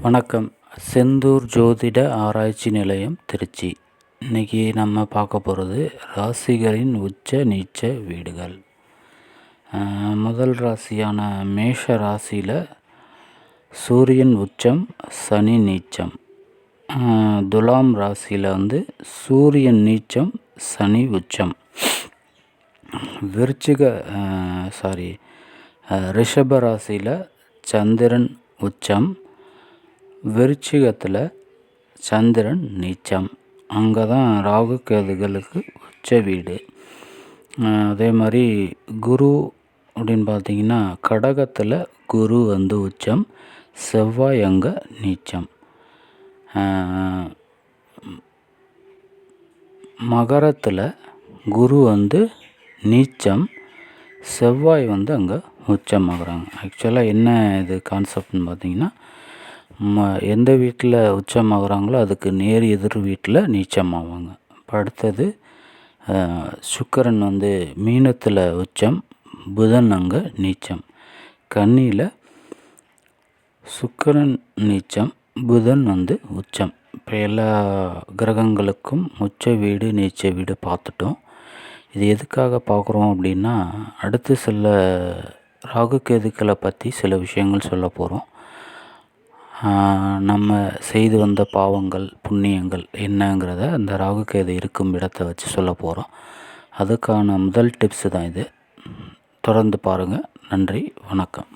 வணக்கம். செந்தூர் ஜோதிட ஆராய்ச்சி நிலையம், திருச்சி. இன்றைக்கி நம்ம பார்க்க போகிறது ராசிகளின் உச்ச நீச்ச வீடுகள். முதல் ராசியான மேஷ ராசியில் சூரியன் உச்சம், சனி நீச்சம். துலாம் ராசியில் சூரியன் நீச்சம், சனி உச்சம். ரிஷப ராசியில் சந்திரன் உச்சம், விருச்சிகத்தில் சந்திரன் நீச்சம். அங்கே தான் ராகு கேதுகளுக்கு உச்ச வீடு. அதே மாதிரி குரு அப்படின்னு பார்த்திங்கன்னா கடகத்தில் குரு உச்சம், செவ்வாய் அங்கே நீச்சம். மகரத்தில் குரு நீச்சம், செவ்வாய் அங்கே உச்சமாகறாங்க. ஆக்சுவலாக என்ன இது கான்செப்ட்னு பார்த்திங்கன்னா, எந்த வீட்டில் உச்சமாகறாங்களோ அதுக்கு நேர் எதிர் வீட்டில் நீச்சமாவாங்க. இப்போ அடுத்தது சுக்கிரன் மீனத்தில் உச்சம், புதன் அங்கே நீச்சம். கன்னியில் சுக்கிரன் நீச்சம், புதன் உச்சம். இப்போ எல்லா கிரகங்களுக்கும் உச்ச வீடு நீச்ச வீடு பார்த்துட்டோம். இது எதுக்காக பார்க்குறோம் அப்படின்னா, அடுத்து சில ராகு கேதுக்களை பற்றி சில விஷயங்கள் சொல்ல போகிறோம். நம்ம செய்து வந்த பாவங்கள் புண்ணியங்கள் என்னங்கிறத அந்த ராகு கேது இருக்கும் இடத்தை வச்சு சொல்ல போகிறோம். அதுக்கான முதல் டிப்ஸு தான் இது. தொடர்ந்து பாருங்கள். நன்றி, வணக்கம்.